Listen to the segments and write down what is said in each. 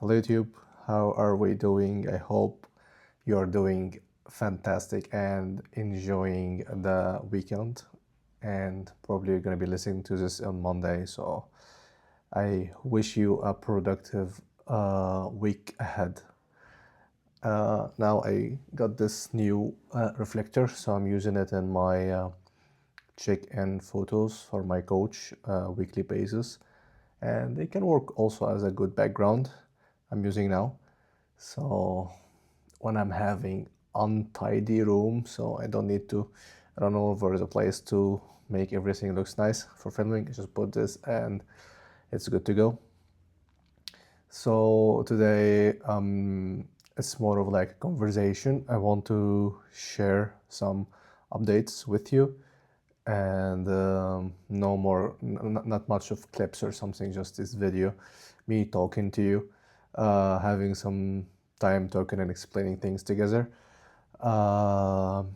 Hello YouTube, how are we doing? I hope you are doing fantastic and enjoying the weekend. And probably you're going to be listening to this on Monday. So I wish you a productive week ahead. Now I got this new reflector, so I'm using it in my check-in photos for my coach weekly basis. And it can work also as a good background I'm using now. So when I'm having untidy room, so I don't need to run all over the place to make everything looks nice for filming, I just put this and it's good to go. So today it's more of like a conversation. I want to share some updates with you and no more, not much of clips or something, just this video, me talking to you, having some time talking and explaining things together. And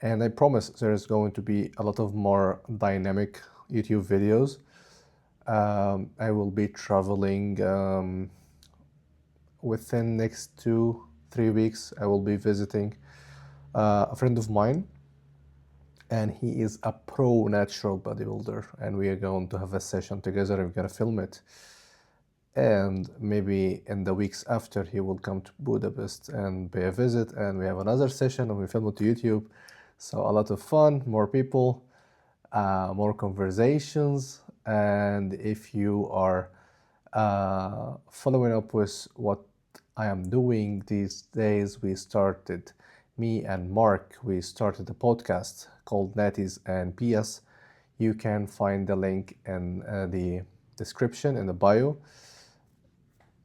I promise there's going to be a lot of more dynamic YouTube videos. I will be traveling within next 2-3 weeks. I will be visiting a friend of mine, and he is a pro natural bodybuilder, and we are going to have a session together and we're going to film it. And maybe in the weeks after, he will come to Budapest and pay a visit, and we have another session and we film it to YouTube. So a lot of fun, more people, more conversations. And if you are following up with what I am doing these days, me and Mark, we started a podcast called Natties and PS. You can find the link in the description in the bio.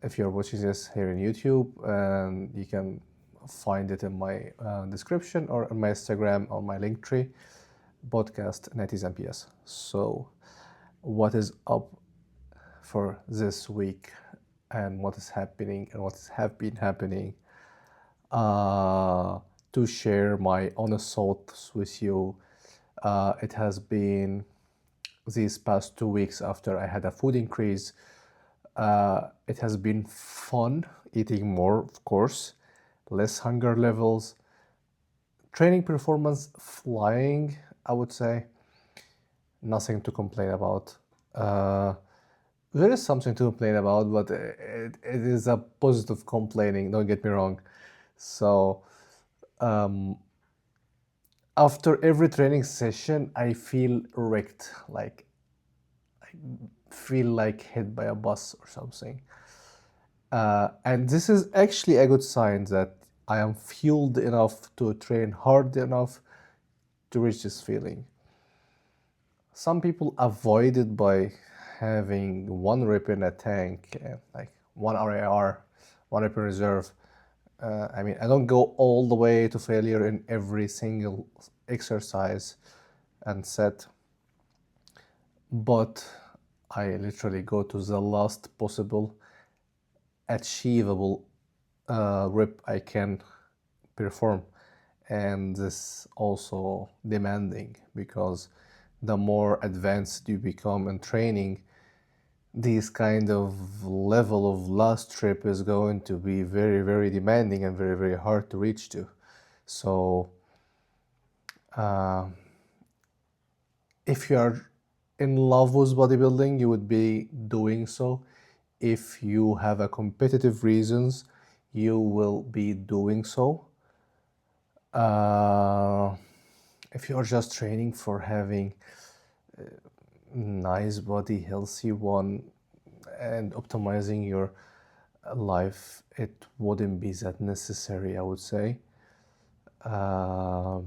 If you're watching this here in YouTube, and you can find it in my description or on my Instagram or my link tree, podcast Natties and PS. So what is up for this week and what is happening and what has been happening, to share my honest thoughts with you. It has been these past 2 weeks after I had a food increase. It has been fun eating more, of course, less hunger levels, training performance flying, I would say. Nothing to complain about. There is something to complain about, but it is a positive complaining, don't get me wrong. So after every training session, I feel wrecked, like I feel like hit by a bus or something. And this is actually a good sign that I am fueled enough to train hard enough to reach this feeling. Some people avoid it by having one rep in a tank, like one RAR, one rep in reserve. I don't go all the way to failure in every single exercise and set, but I literally go to the last possible achievable rep I can perform. And this also demanding, because the more advanced you become in training, this kind of level of last trip is going to be very, very demanding and very, very hard to reach to. So if you are in love with bodybuilding, you would be doing so. If you have a competitive reasons, you will be doing so. If you're just training for having nice body, healthy one, and optimizing your life, it wouldn't be that necessary, I would say. But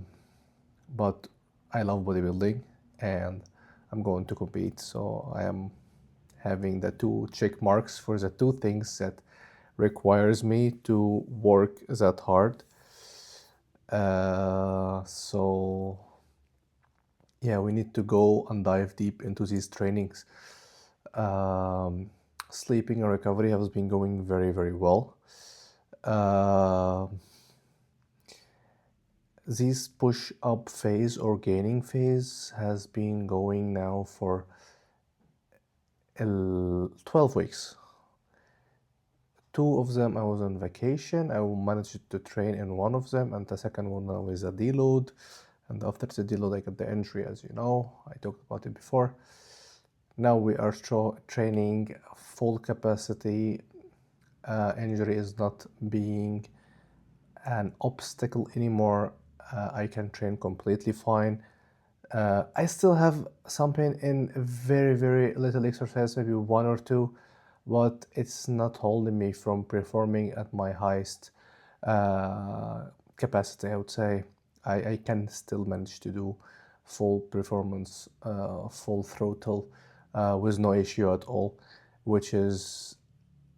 I love bodybuilding and I'm going to compete, so I am having the 2 check marks for the 2 things that requires me to work that hard. So yeah, we need to go and dive deep into these trainings. Sleeping and recovery has been going very, very well. This push-up phase or gaining phase has been going now for 12 weeks. Two of them I was on vacation. I managed to train in one of them, and the second one now is a deload. And after the deload, I got the injury, as you know. I talked about it before. Now we are training full capacity. Injury is not being an obstacle anymore. I can train completely fine. I still have some pain in very, very little exercise, maybe one or two, but it's not holding me from performing at my highest capacity, I would say. I can still manage to do full performance, full throttle, with no issue at all, which is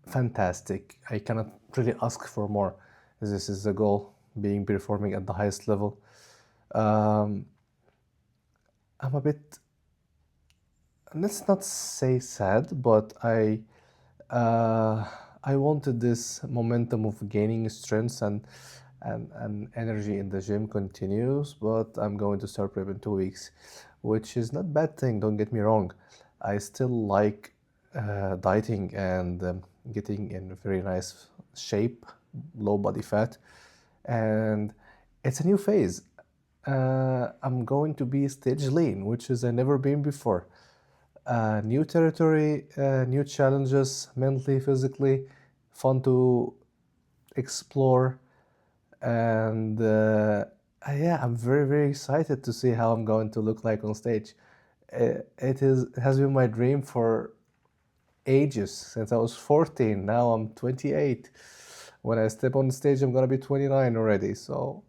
fantastic. I cannot really ask for more. This is the goal, being performing at the highest level. Um, I'm a bit, let's not say sad, but uh, I wanted this momentum of gaining strength and energy in the gym continues, but I'm going to start prep in 2 weeks, which is not bad thing, don't get me wrong. I still like dieting and getting in very nice shape, low body fat, and it's a new phase. I'm going to be stage lean, which is I never been before. New territory, new challenges, mentally, physically, fun to explore, and yeah, I'm very, very excited to see how I'm going to look like on stage. It has been my dream for ages since I was 14. Now I'm 28. When I step on stage, I'm gonna be 29 already. So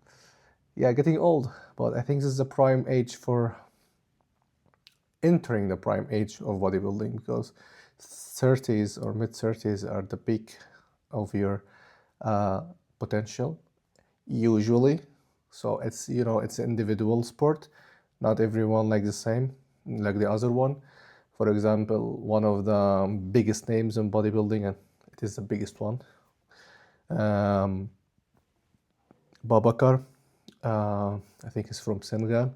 yeah, getting old, but I think this is the prime age for entering the prime age of bodybuilding, because 30s or mid 30s are the peak of your potential usually. So it's, you know, it's an individual sport. Not everyone like the same like the other one. For example, one of the biggest names in bodybuilding, and it is the biggest one, um, Babakar, I think he's from Senegal,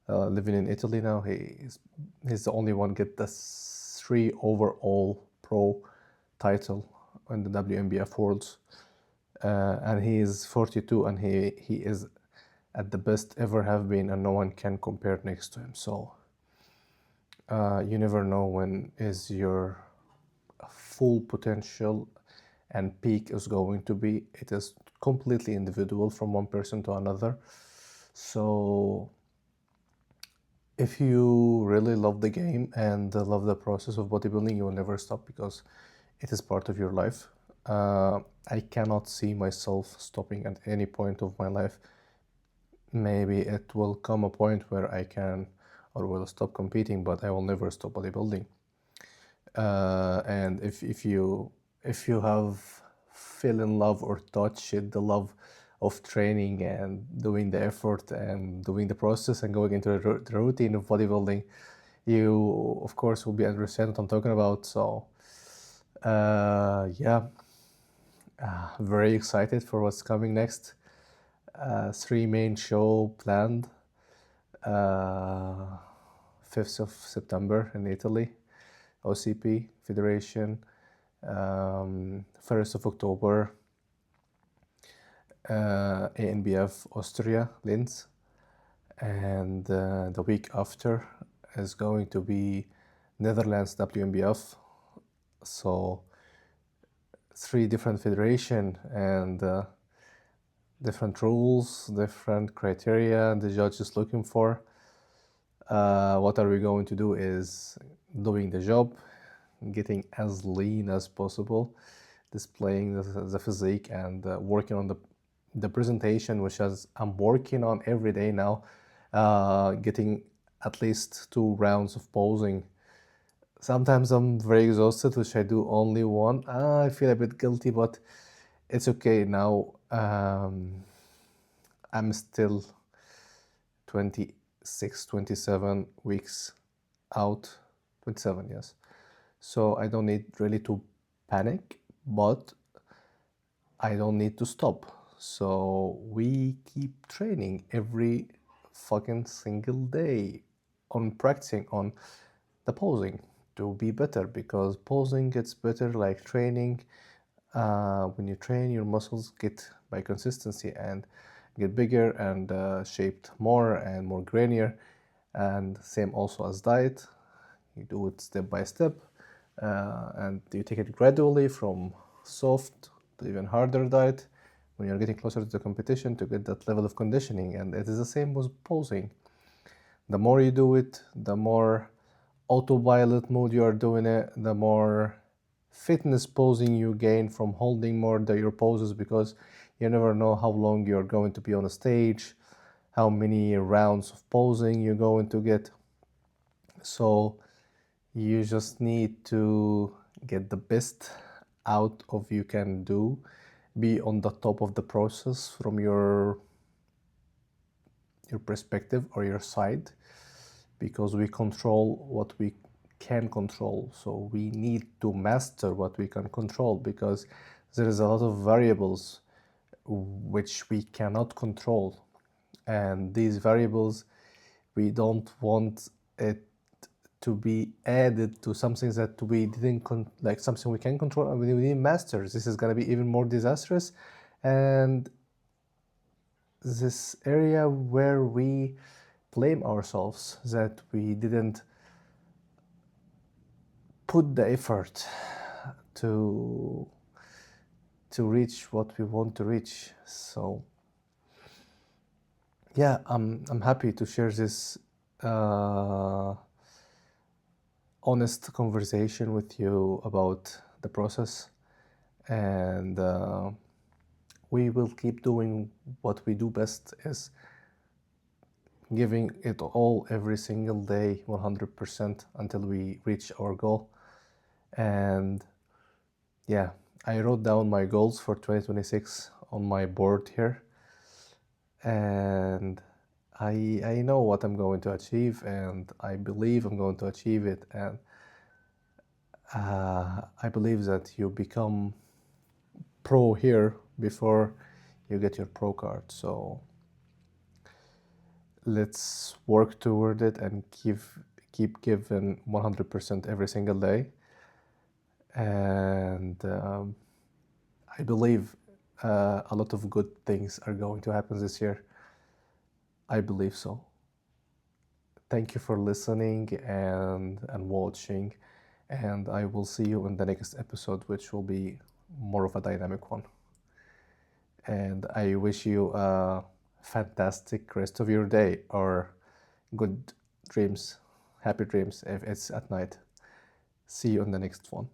living in Italy now. He's the only one get the 3 overall pro title in the WMBF Worlds, and he is 42, and he is at the best ever have been, and no one can compare next to him. So you never know when is your full potential and peak is going to be. It is completely individual from one person to another. So if you really love the game and love the process of bodybuilding, you will never stop, because it is part of your life. I cannot see myself stopping at any point of my life. Maybe it will come a point where I can or will stop competing, but I will never stop bodybuilding. And if you have fell in love or touched the love of training and doing the effort and doing the process and going into the routine of bodybuilding, you of course will be understand what I'm talking about. So yeah, very excited for what's coming next. 3 main show planned. 5th of September in Italy, OCP Federation. 1st of October, ANBF Austria, Linz. And the week after is going to be Netherlands WMBF. So 3 different federation and different rules, different criteria the judge is looking for. What are we going to do is doing the job, getting as lean as possible, displaying the physique, and working on the presentation, which I'm working on every day now, getting at least 2 rounds of posing. Sometimes I'm very exhausted, which I do only one. I feel a bit guilty, but it's okay now. I'm still 26, 27 weeks out. 27, yes. So I don't need really to panic, but I don't need to stop. So we keep training every fucking single day on practicing on the posing to be better, because posing gets better like training. when you train, your muscles get by consistency and get bigger and shaped more and more grainier. And same also as diet. You do it step by step, and you take it gradually from soft to even harder diet when you're getting closer to the competition to get that level of conditioning. And it is the same with posing. The more you do it, the more autopilot mode you are doing it, the more fitness posing you gain from holding more your poses, because you never know how long you're going to be on a stage, how many rounds of posing you're going to get. So you just need to get the best out of you can do, be on the top of the process from your perspective or your side, because we control what we can control. So we need to master what we can control, because there is a lot of variables which we cannot control, and these variables, we don't want it to be added to something that we didn't like something we can control and we didn't master. This is going to be even more disastrous. And this area where we blame ourselves that we didn't put the effort to reach what we want to reach. So yeah, I'm happy to share this honest conversation with you about the process, and we will keep doing what we do best, is giving it all every single day, 100%, until we reach our goal. And yeah, I wrote down my goals for 2026 on my board here, and I know what I'm going to achieve, and I believe I'm going to achieve it. And I believe that you become pro here before you get your pro card. So let's work toward it and keep giving 100% every single day. And I believe a lot of good things are going to happen this year. I believe so. Thank you for listening and watching, and I will see you in the next episode, which will be more of a dynamic one. And I wish you a fantastic rest of your day, or good dreams, happy dreams if it's at night. See you in the next one.